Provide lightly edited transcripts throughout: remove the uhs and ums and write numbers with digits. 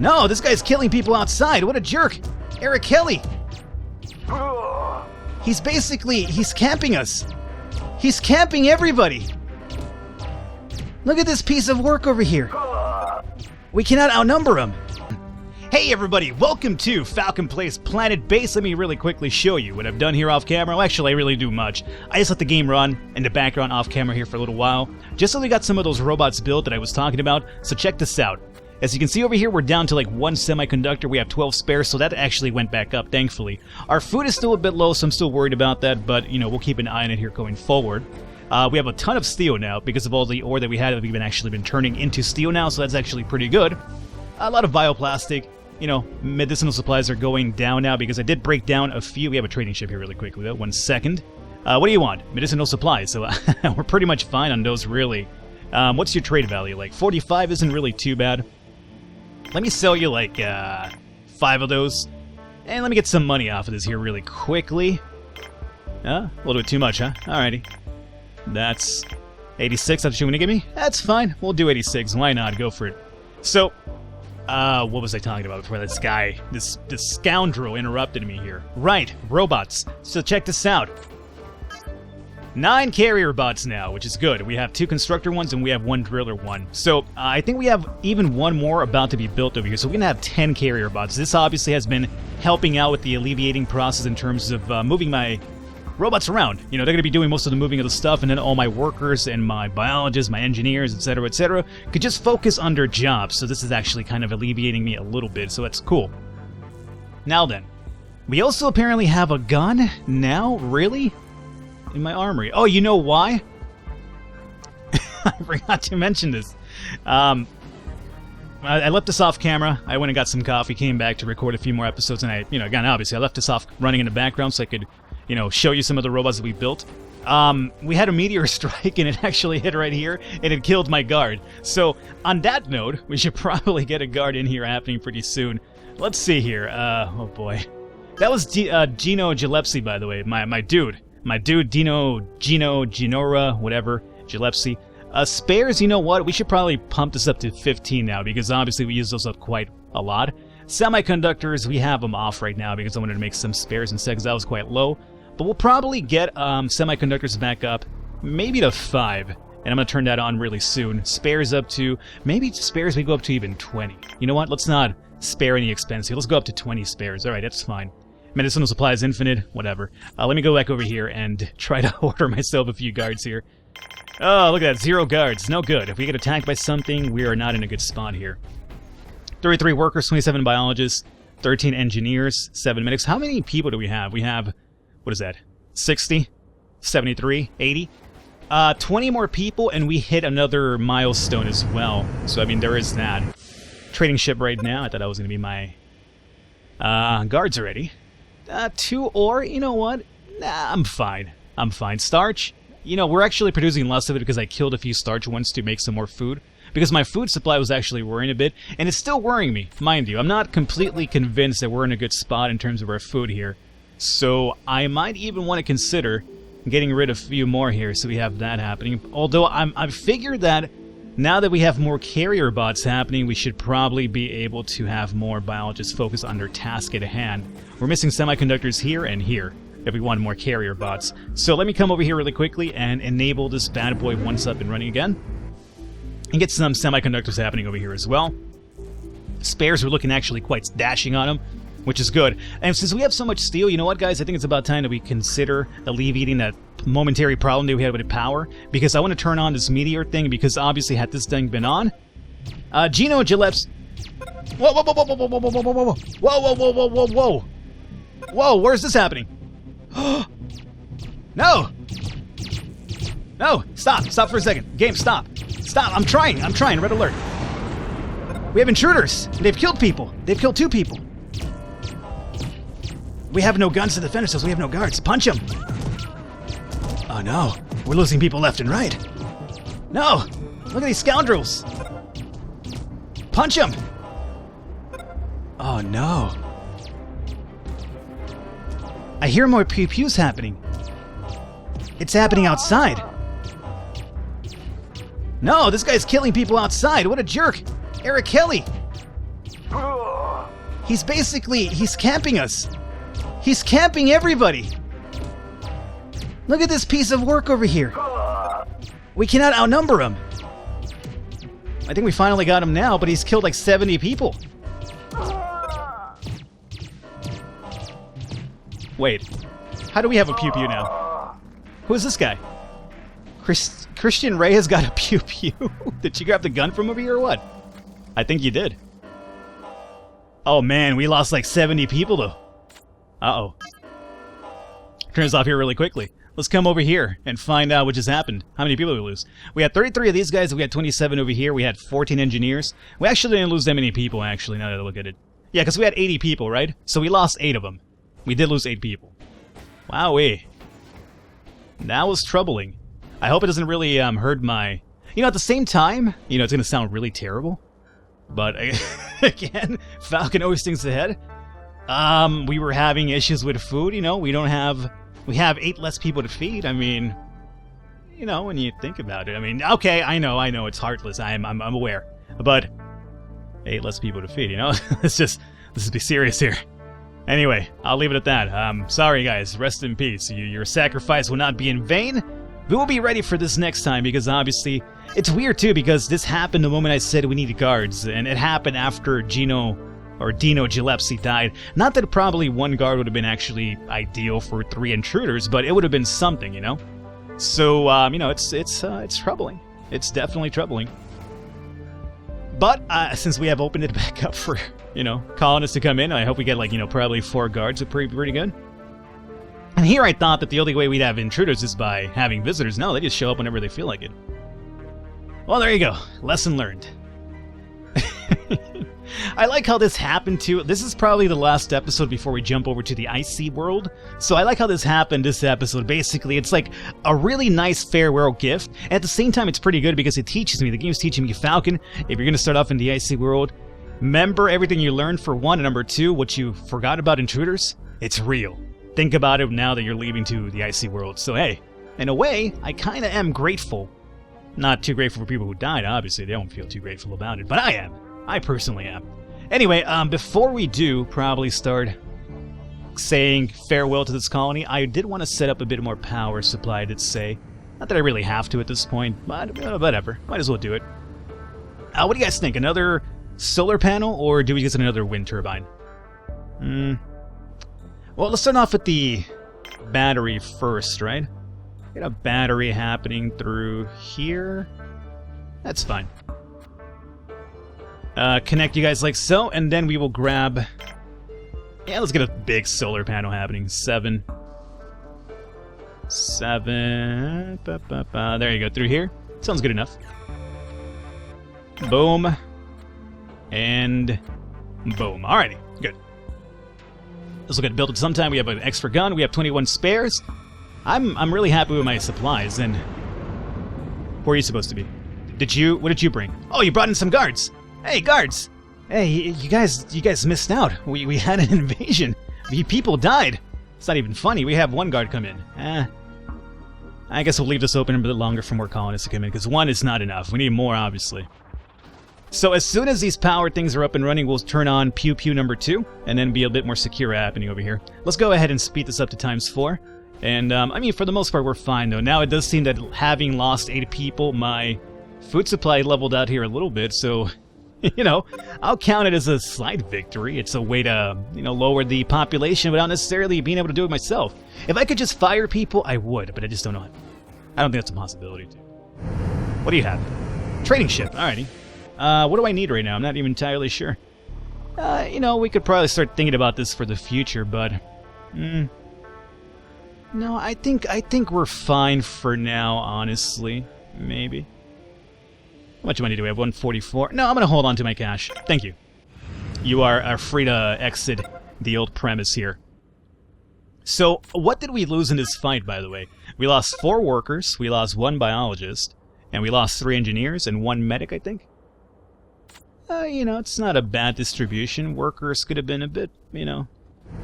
No, this guy's killing people outside. What a jerk. Eric Kelly. He's camping us. He's camping everybody. Look at this piece of work over here. We cannot outnumber him. Hey everybody, welcome to Falcon Planetbase. Let me really quickly show you what I've done here off camera. Well, actually, I really do much. I just let the game run in the background off camera here for a little while, just so we got some of those robots built that I was talking about. So check this out. As you can see over here, we're down to like 1 semiconductor. We have 12 spares, so that actually went back up, thankfully. Our food is still a bit low, so I'm still worried about that, but, you know, we'll keep an eye on it here going forward. We have a ton of steel now because of all the ore that we had. We've actually been turning into steel now, so that's actually pretty good. A lot of bioplastic. You know, medicinal supplies are going down now because I did break down a few. We have a trading ship here really quickly, though. 1 second. What do you want? Medicinal supplies. So we're pretty much fine on those, really. What's your trade value? Like 45 isn't really too bad. Let me sell you like 5 of those. And let me get some money off of this here really quickly. A little bit too much, huh? Alrighty. That's 86. That's what you want to give me? That's fine. We'll do 86. Why not? Go for it. So, what was I talking about before this guy, this scoundrel interrupted me here? Right, robots. So check this out. 9 carrier bots now, which is good. We have 2 constructor ones and we have 1 driller one. So I think we have even 1 more about to be built over here. So we're gonna have 10 carrier bots. This obviously has been helping out with the alleviating process in terms of moving my robots around. You know, they're going to be doing most of the moving of the stuff, and then all my workers and my biologists, my engineers, etc., could just focus on their jobs. So this is actually kind of alleviating me a little bit, so that's cool. Now then, we also apparently have a gun now, really? In my armory. Oh, you know why? I forgot to mention this. I left this off camera. I went and got some coffee, came back to record a few more episodes, and again, obviously, I left this off running in the background so I could show you some of the robots that we built. We had a meteor strike, and it actually hit right here, and it killed my guard. So, on that note, we should probably get a guard in here happening pretty soon. Let's see here. Oh boy. That was Gino Gillespie, by the way. My dude. My dude, Gino, Ginora, whatever, Gillespie. Spares, you know what? We should probably pump this up to 15 now, because obviously we use those up quite a lot. Semiconductors, we have them off right now, because I wanted to make some spares instead, because that was quite low. But we'll probably get semiconductors back up, maybe to 5. And I'm going to turn that on really soon. Spares up to, maybe spares we go up to even 20. You know what? Let's not spare any expense here. Let's go up to 20 spares. Alright, that's fine. Medicinal supplies infinite, whatever. Let me go back over here and try to order myself a few guards here. Oh, look at that. 0 guards. No good. If we get attacked by something, we are not in a good spot here. 33 workers, 27 biologists, 13 engineers, 7 medics. How many people do we have? We have... what is that? 60? 73? 80? 20 more people, and we hit another milestone as well. So, I mean, there is that. Trading ship right now. I thought that was going to be my guards already. 2 ore? You know what? Nah, I'm fine. I'm fine. Starch? You know, we're actually producing less of it because I killed a few starch ones to make some more food. Because my food supply was actually worrying a bit, and it's still worrying me, mind you. I'm not completely convinced that we're in a good spot in terms of our food here. So I might even want to consider getting rid of a few more here so we have that happening. Although I figured that now that we have more carrier bots happening, we should probably be able to have more biologists focus on their task at hand. We're missing semiconductors here and here if we want more carrier bots. So let me come over here really quickly and enable this bad boy once up and running again. And get some semiconductors happening over here as well. Spares are looking actually quite dashing on them, which is good. And since we have so much steel, you know what, guys? I think it's about time that we consider alleviating that momentary problem that we had with the power. Because I want to turn on this meteor thing, because obviously had this thing been on... Gino Gillespie... Whoa, whoa, whoa, whoa, whoa, whoa, whoa, whoa, whoa, whoa, whoa, whoa, whoa, whoa, whoa. Whoa, where's this happening? No! No! Stop! Stop for a second. Game, stop. Stop! I'm trying! Red alert. We have intruders! They've killed people! They've killed 2 people! We have no guns to defend ourselves. We have no guards. Punch them! Oh no. We're losing people left and right. No! Look at these scoundrels! Punch them! Oh no. I hear more pew-pews happening. It's happening outside. No, this guy's killing people outside. What a jerk. Eric Kelly. He's camping us. He's camping everybody. Look at this piece of work over here. We cannot outnumber him. I think we finally got him now, but he's killed like 70 people. Wait, how do we have a pew-pew now? Who is this guy? Christian Ray has got a pew-pew. Did you grab the gun from over here or what? I think you did. Oh man, we lost like 70 people though. Uh-oh. Turn this off here really quickly. Let's come over here and find out what just happened. How many people did we lose? We had 33 of these guys, we had 27 over here, we had 14 engineers. We actually didn't lose that many people, actually, now that I look at it. Yeah, because we had 80 people, right? So we lost 8 of them. We did lose 8 people. Wowee. That was troubling. I hope it doesn't really hurt my... You know, at the same time, you know, it's going to sound really terrible. But, again, Falcon always thinks ahead. We were having issues with food, you know, we have 8 less people to feed. I mean, you know, when you think about it, I mean, okay, I know, it's heartless, I'm aware, but 8 less people to feed, you know? Let's be serious here. Anyway, I'll leave it at that. Sorry guys, rest in peace. Your sacrifice will not be in vain. We will be ready for this next time, because obviously, it's weird too, because this happened the moment I said we needed guards, and it happened after Dino Gillespie died. Not that probably 1 guard would have been actually ideal for 3 intruders, but it would have been something, you know? So, you know, it's troubling. It's definitely troubling. But, since we have opened it back up for, you know, colonists to come in, I hope we get, like, you know, probably 4 guards would be pretty good. And here I thought that the only way we'd have intruders is by having visitors. No, they just show up whenever they feel like it. Well, there you go. Lesson learned. I like how this happened too. This is probably the last episode before we jump over to the icy world. So I like how this happened this episode. Basically, it's like a really nice farewell gift. And at the same time, it's pretty good because it teaches me. The game's teaching me, Falcon, if you're going to start off in the icy world, remember everything you learned for 1, and number 2, what you forgot about intruders? It's real. Think about it now that you're leaving to the icy world. So hey, in a way, I kind of am grateful. Not too grateful for people who died, obviously. They don't feel too grateful about it, but I am. I personally am. Anyway, before we do probably start saying farewell to this colony, I did want to set up a bit more power supply, I'd say. Not that I really have to at this point, but whatever. Might as well do it. What do you guys think? Another solar panel, or do we get another wind turbine? Well, let's start off with the battery first, right? Get a battery happening through here. That's fine. Connect you guys like so, and then we will grab... Yeah, let's get a big solar panel happening. 7. There you go, through here. Sounds good enough. Boom. And boom. Alrighty, good. Let's look at build it sometime. We have an extra gun. We have 21 spares. I'm really happy with my supplies, and... Where are you supposed to be? What did you bring? Oh, you brought in some guards! Hey, guards! Hey, you guys missed out. We had an invasion. People died. It's not even funny. We have 1 guard come in. I guess we'll leave this open a bit longer for more colonists to come in, because 1 is not enough. We need more, obviously. So as soon as these power things are up and running, we'll turn on pew pew number 2, and then be a bit more secure happening over here. Let's go ahead and speed this up to ×4. And, I mean, for the most part, we're fine, though. Now, it does seem that having lost 8 people, my food supply leveled out here a little bit, so... You know, I'll count it as a slight victory. It's a way to, you know, lower the population without necessarily being able to do it myself. If I could just fire people, I would, but I just don't know how. I don't think that's a possibility. What do you have? Trading ship, alrighty. What do I need right now? I'm not even entirely sure. You know, we could probably start thinking about this for the future, but... No, I think we're fine for now, honestly. Maybe. How much money do we have? 144. No, I'm going to hold on to my cash. Thank you. You are free to exit the old premise here. So, what did we lose in this fight, by the way? We lost 4 workers, we lost 1 biologist, and we lost 3 engineers and 1 medic, I think. You know, it's not a bad distribution. Workers could have been a bit, you know...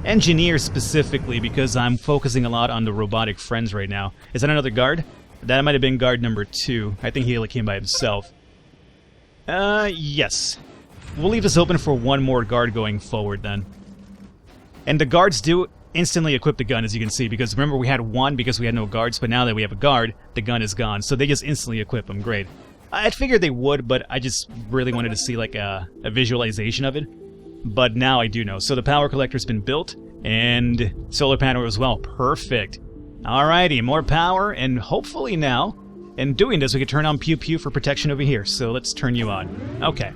Engineers specifically, because I'm focusing a lot on the robotic friends right now. Is that another guard? That might have been guard number 2. I think he only came by himself. Yes. we'll leave this open for one more guard going forward then. And the guards do instantly equip the gun, as you can see, because remember we had one because we had no guards, but now that we have a guard, the gun is gone. So they just instantly equip them. Great. I figured they would, but I just really wanted to see like a visualization of it. But now I do know. So the power collector's been built, and solar panel as well. Perfect. Alrighty, more power, and hopefully now, in doing this, we can turn on Pew Pew for protection over here. So let's turn you on. Okay.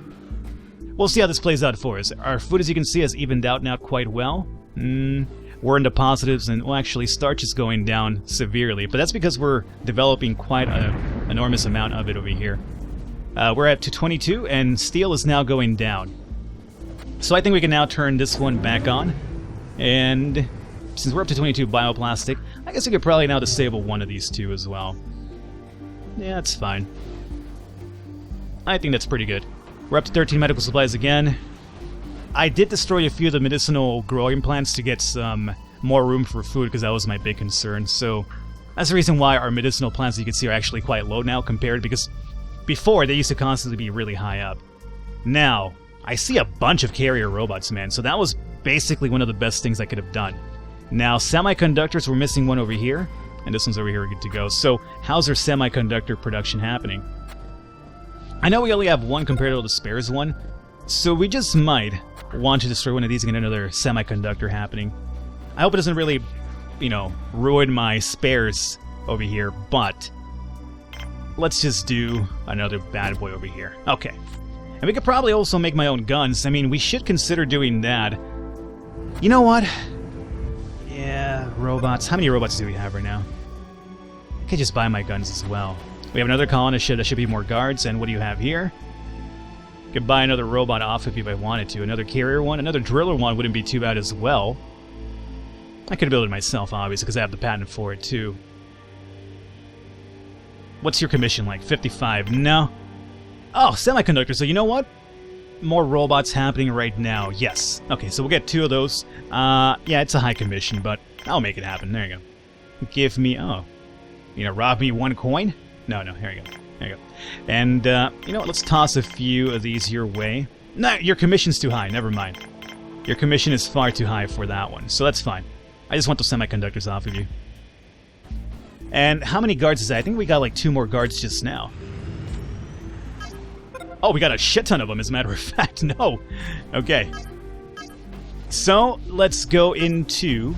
We'll see how this plays out for us. Our food, as you can see, has evened out now quite well. We're into positives, and well, actually, starch is going down severely, but that's because we're developing quite an enormous amount of it over here. We're at 222, and steel is now going down. So I think we can now turn this one back on, and since we're up to 22 bioplastic, I guess we could probably now disable one of these two as well. Yeah, that's fine. I think that's pretty good. We're up to 13 medical supplies again. I did destroy a few of the medicinal growing plants to get some more room for food, because that was my big concern. So that's the reason why our medicinal plants, you can see, are actually quite low now compared, because before they used to constantly be really high up. Now, I see a bunch of carrier robots, man, so that was basically one of the best things I could have done. Now, semiconductors, we're missing one over here, and this one's over here, we're good to go. So how's our semiconductor production happening? I know we only have one compared to the spares one, so we just might want to destroy one of these and get another semiconductor happening. I hope it doesn't really, ruin my spares over here, but let's just do another bad boy over here. Okay. And we could probably also make my own guns. I mean, we should consider doing that. You know what? Yeah, robots. How many robots do we have right now? I could just buy my guns as well. We have another colonist ship that should be more guards, and what do you have here? Could buy another robot off if I wanted to. Another carrier one. Another driller one wouldn't be too bad as well. I could build it myself, obviously, because I have the patent for it, too. What's your commission like? 55? No. Oh, semiconductor. So you know what? More robots happening right now. Yes. Okay, so we'll get 2 of those. Yeah, it's a high commission, but I'll make it happen. There you go. Give me... Oh. Rob me 1 coin? No, here you go. There you go. And, you know what? Let's toss a few of these your way. No, your commission's too high. Never mind. Your commission is far too high for that one, so that's fine. I just want those semiconductors off of you. And how many guards is that? I think we got like 2 more guards just now. Oh, we got a shit ton of them, as a matter of fact. No. Okay. So, let's go into...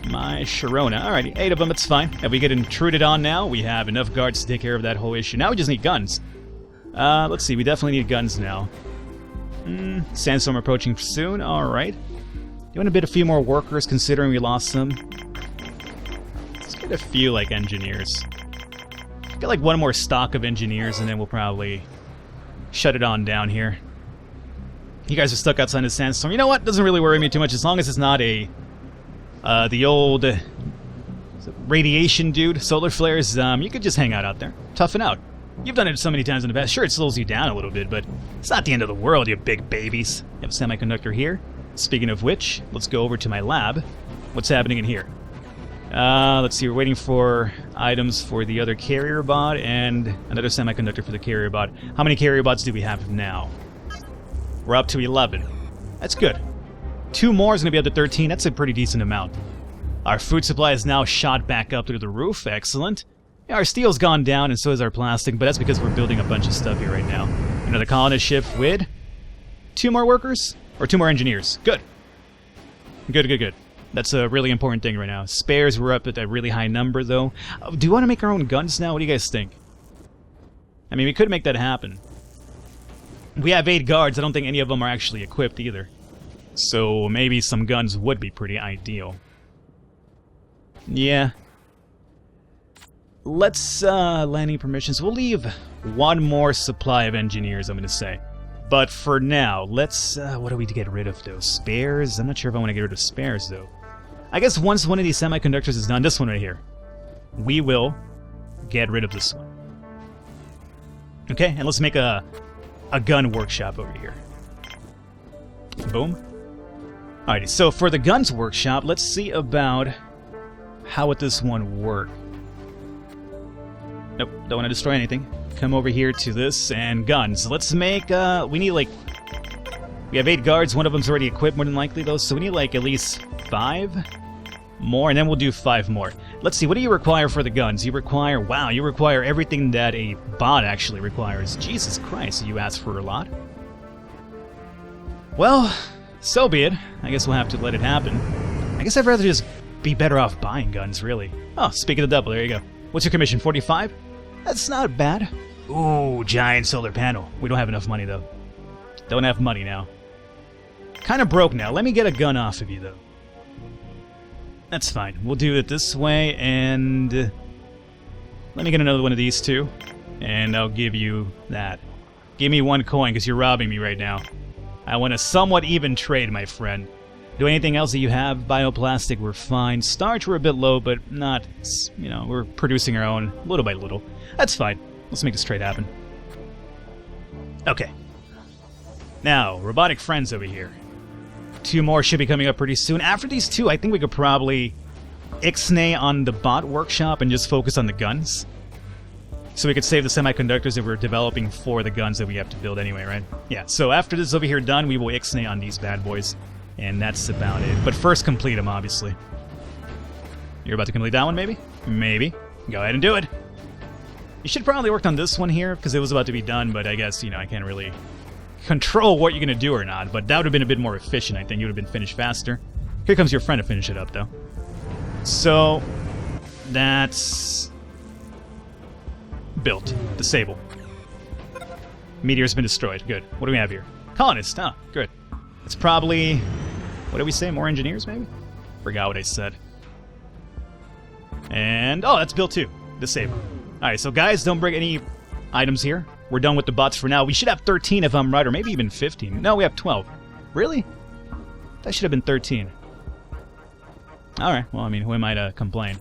my Sharona. Alrighty, 8 of them, it's fine. If we get intruded on now, we have enough guards to take care of that whole issue. Now we just need guns. Let's see, we definitely need guns now. Sandstorm approaching soon, alright. You want to bid a few more workers, considering we lost some? Let's get a few, like, engineers. Get, like, 1 more stock of engineers, and then we'll probably shut it on down here. You guys are stuck outside the sandstorm. You know what? Doesn't really worry me too much, as long as it's not a... the old radiation dude, solar flares, you could just hang out there. Toughen out. You've done it so many times in the past. Sure, it slows you down a little bit, but it's not the end of the world, you big babies. You have a semiconductor here. Speaking of which, let's go over to my lab. What's happening in here? Let's see, we're waiting for items for the other carrier bot and another semiconductor for the carrier bot. How many carrier bots do we have now? We're up to 11. That's good. 2 more is going to be up to 13. That's a pretty decent amount. Our food supply is now shot back up through the roof. Excellent. Yeah, our steel's gone down, and so is our plastic, but that's because we're building a bunch of stuff here right now. Another colonist ship with 2 more workers? Or 2 more engineers. Good. Good. That's a really important thing right now. Spares, we're up at a really high number, though. Do you want to make our own guns now? What do you guys think? I mean, we could make that happen. We have 8 guards. I don't think any of them are actually equipped either. So maybe some guns would be pretty ideal. Yeah. Let's, landing permissions. We'll leave 1 more supply of engineers, I'm going to say. But for now, let's, what do we get rid of, though? Spares? I'm not sure if I want to get rid of spares, though. I guess once one of these semiconductors is done, this one right here, we will get rid of this one. Okay, and let's make a gun workshop over here. Boom. Alrighty, so for the guns workshop, let's see about how would this one work. Nope, don't want to destroy anything. come over here to this, and guns. Let's make, we need, like, we have 8 guards. One of them's already equipped, more than likely, though, so we need, like, at least 5 more, and then we'll do 5 more. Let's see, what do you require for the guns? You require, wow, you require everything that a bot actually requires. Jesus Christ, you asked for a lot. Well, so be it. I guess we'll have to let it happen. I guess I'd rather just be better off buying guns, really. Oh, speaking of the devil, there you go. What's your commission, 45? That's not bad. Ooh, giant solar panel. We don't have enough money, though. Don't have money now. Kind of broke now. Let me get a gun off of you, though. That's fine. We'll do it this way, and let me get another one of these two, and I'll give you that. Give me 1 coin, because you're robbing me right now. I want a somewhat even trade, my friend. Do anything else that you have? Bioplastic, we're fine. Starch, we're a bit low, but not, you know, we're producing our own, little by little. That's fine. Let's make this trade happen. Okay. Now, robotic friends over here. 2 more should be coming up pretty soon. After these 2, I think we could probably ixnay on the bot workshop and just focus on the guns. So we could save the semiconductors that we're developing for the guns that we have to build anyway, right? Yeah, so after this is over here done, we will ixnay on these bad boys. And that's about it. But first, complete them, obviously. You're about to complete that one, maybe? Maybe. Go ahead and do it. You should probably worked on this one here, because it was about to be done, but I guess, you know, I can't really control what you're going to do or not. But that would have been a bit more efficient, I think. You would have been finished faster. Here comes your friend to finish it up, though. So, that's built. Disable. Meteor's been destroyed. Good. What do we have here? Colonists. Ah, good. It's probably... What did we say? More engineers, maybe? Forgot what I said. And... Oh, that's built too. Disable. Alright, so guys, don't bring any items here. We're done with the bots for now. We should have 13 if I'm right, or maybe even 15. No, we have 12. Really? That should have been 13. Alright, well, I mean, who am I to complain?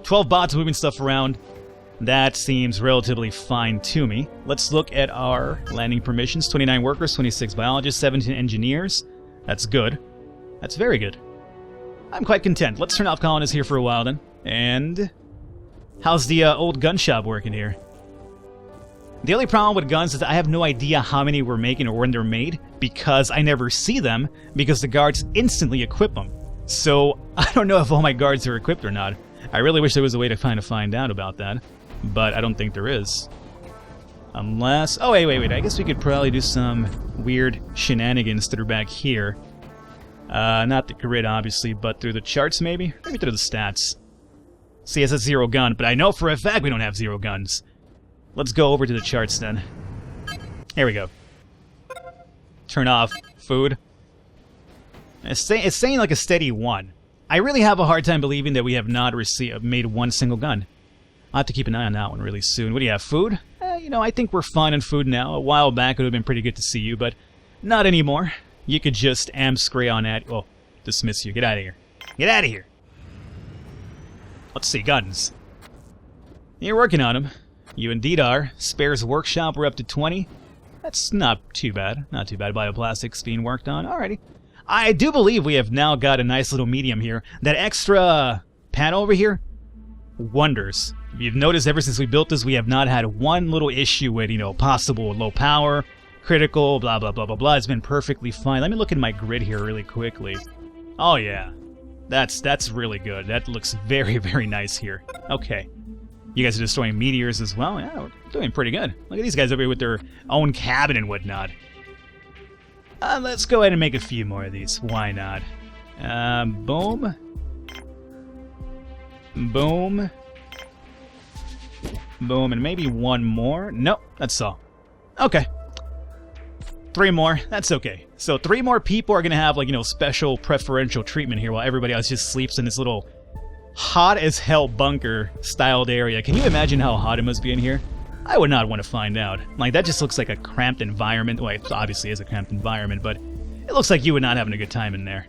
12 bots moving stuff around. That seems relatively fine to me. Let's look at our landing permissions. 29 workers, 26 biologists, 17 engineers. That's good. That's very good. I'm quite content. Let's turn off colonists here for a while then. And how's the old gun shop working here? The only problem with guns is that I have no idea how many we're making or when they're made, because I never see them, because the guards instantly equip them. So I don't know if all my guards are equipped or not. I really wish there was a way to kind of find out about that. But I don't think there is. Unless... Oh, wait. I guess we could probably do some weird shenanigans that are back here. Not the grid, obviously, but through the charts, maybe? Maybe through the stats. See, it says 0 gun, but I know for a fact we don't have 0 guns. Let's go over to the charts, then. Here we go. Turn off food. It's saying like a steady 1. I really have a hard time believing that we have not made 1 single gun. I'll have to keep an eye on that one really soon. What do you have, food? You know, I think we're fine on food now. A while back it would have been pretty good to see you, but not anymore. You could just amscray on at... Oh, dismiss you. Get out of here. Get out of here! Let's see, guns. You're working on them. You indeed are. Spares workshop, we're up to 20. That's not too bad. Not too bad. Bioplastics being worked on. Alrighty. I do believe we have now got a nice little medium here. That extra panel over here, wonders. If you've noticed, ever since we built this, we have not had one little issue with, you know, possible low power, critical, blah, blah, blah, blah, blah. It's been perfectly fine. Let me look at my grid here really quickly. Oh, yeah. That's really good. That looks very, very nice here. Okay. You guys are destroying meteors as well? Yeah, we're doing pretty good. Look at these guys over here with their own cabin and whatnot. Let's go ahead and make a few more of these. Why not? Boom. Boom. Boom, and maybe one more. Nope, that's all. Okay. 3 more. That's okay. So 3 more people are going to have, like, you know, special preferential treatment here while everybody else just sleeps in this little hot as hell bunker styled area. Can you imagine how hot it must be in here? I would not want to find out. Like, that just looks like a cramped environment. Well, it obviously is a cramped environment, but it looks like you would not having a good time in there.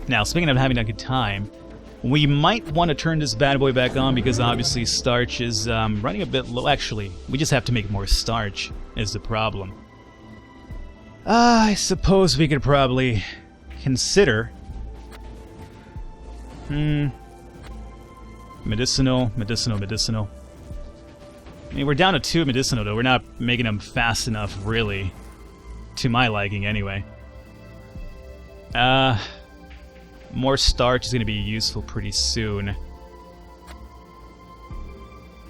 Now, speaking of having a good time, we might want to turn this bad boy back on because obviously starch is running a bit low. Actually, we just have to make more starch is the problem. I suppose we could probably consider... medicinal. I mean, we're down to 2 medicinal, though. We're not making them fast enough, really. To my liking, anyway. More starch is going to be useful pretty soon.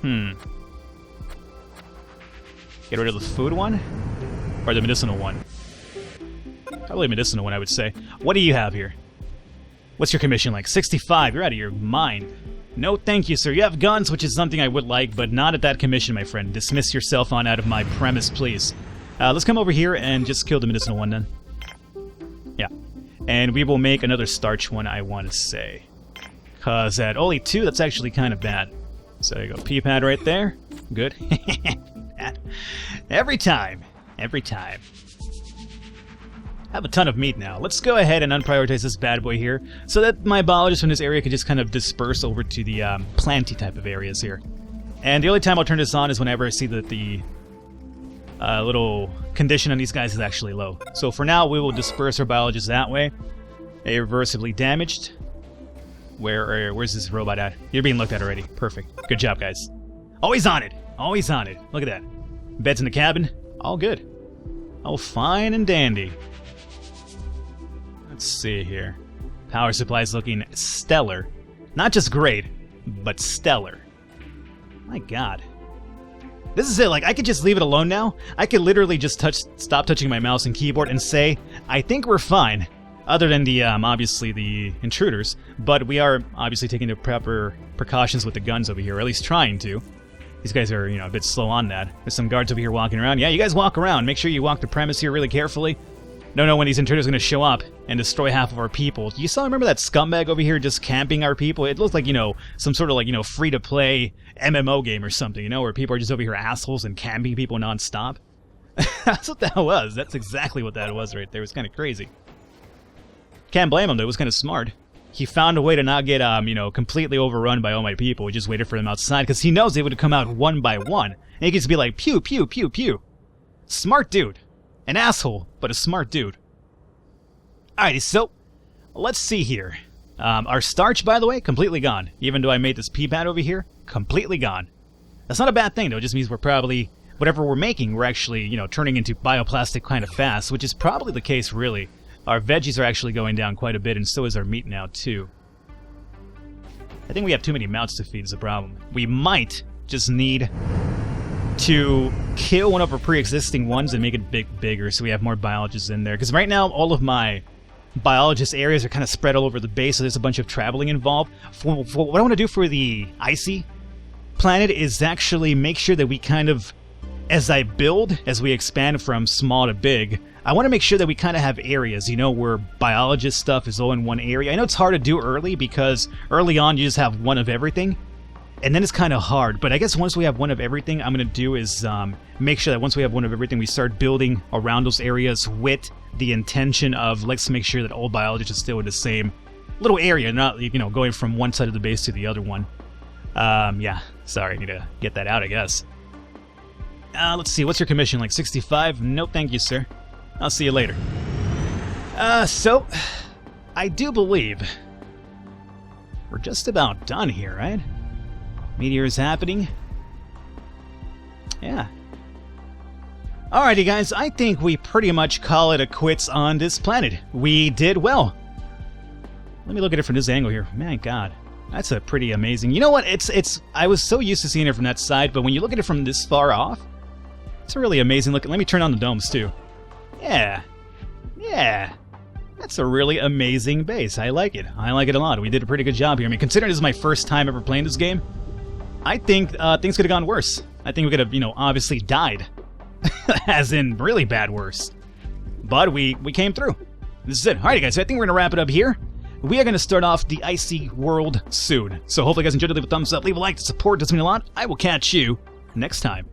Get rid of the food one? Or the medicinal one? Probably medicinal one, I would say. What do you have here? What's your commission like? 65. You're out of your mind. No, thank you, sir. You have guns, which is something I would like, but not at that commission, my friend. Dismiss yourself on out of my premise, please. Let's come over here and just kill the medicinal one, then. Yeah. And we will make another starch one, I want to say. Because at only 2, that's actually kind of bad. So there you go. P-pad right there. Good. Every time. Every time. Have a ton of meat now. Let's go ahead and unprioritize this bad boy here, so that my biologists from this area could just kind of disperse over to the planty type of areas here. And the only time I'll turn this on is whenever I see that the little condition on these guys is actually low. So for now, we will disperse our biologists that way. Irreversibly damaged. Where's this robot at? You're being looked at already. Perfect. Good job, guys. Always on it. Always on it. Look at that. Beds in the cabin. All good. Oh, fine and dandy. Let's see here. Power supply's looking stellar. Not just great, but stellar. My god. This is it, like, I could just leave it alone now. I could literally just stop touching my mouse and keyboard and say, I think we're fine. Other than the, obviously, the intruders. But we are, obviously, taking the proper precautions with the guns over here, or at least trying to. These guys are, a bit slow on that. There's some guards over here walking around. Yeah, you guys walk around. Make sure you walk the premise here really carefully. Don't know when these intruders are going to show up and destroy half of our people. You saw, remember that scumbag over here just camping our people? It looked like, some sort of, like, free-to-play MMO game or something, where people are just over here assholes and camping people non-stop. That's what that was. That's exactly what that was right there. It was kind of crazy. Can't blame him, though. It was kind of smart. He found a way to not get, completely overrun by all my people. We just waited for them outside, because he knows they would come out one by one. And he could just be like, pew, pew, pew, pew. Smart dude. An asshole, but a smart dude. Alrighty, so, let's see here. Our starch, by the way, completely gone. Even though I made this pea-pad over here, completely gone. That's not a bad thing, though. It just means we're probably, whatever we're making, we're actually, turning into bioplastic kind of fast, which is probably the case, really. Our veggies are actually going down quite a bit, and so is our meat now, too. I think we have too many mouths to feed is the problem. We might just need to kill one of our pre-existing ones and make it bigger so we have more biologists in there. Because right now, all of my biologist areas are kind of spread all over the base, so there's a bunch of traveling involved. For what I want to do for the icy planet is actually make sure that we kind of, as we expand from small to big, I want to make sure that we kind of have areas, where biologist stuff is all in one area. I know it's hard to do early because early on you just have one of everything. And then it's kind of hard, but I guess once we have one of everything, I'm going to do is make sure that once we have one of everything, we start building around those areas with the intention of, let's make sure that all biologists are still in the same little area, not, going from one side of the base to the other one. Yeah, sorry, I need to get that out, I guess. Let's see, what's your commission, like 65? No, thank you, sir. I'll see you later. So, I do believe we're just about done here, right? Meteors happening. Yeah. Alrighty, guys. I think we pretty much call it a quits on this planet. We did well. Let me look at it from this angle here. Man, God. That's a pretty amazing... You know what? I was so used to seeing it from that side, but when you look at it from this far off, it's a really amazing look. Let me turn on the domes, too. Yeah. Yeah. That's a really amazing base. I like it. I like it a lot. We did a pretty good job here. I mean, considering this is my first time ever playing this game, I think things could have gone worse. I think we could have, obviously died. As in, really bad worse. But we came through. This is it. Alrighty, guys, so I think we're going to wrap it up here. We are going to start off the icy world soon. So hopefully you guys enjoyed it. Leave a thumbs up, leave a like. The support does mean a lot. I will catch you next time.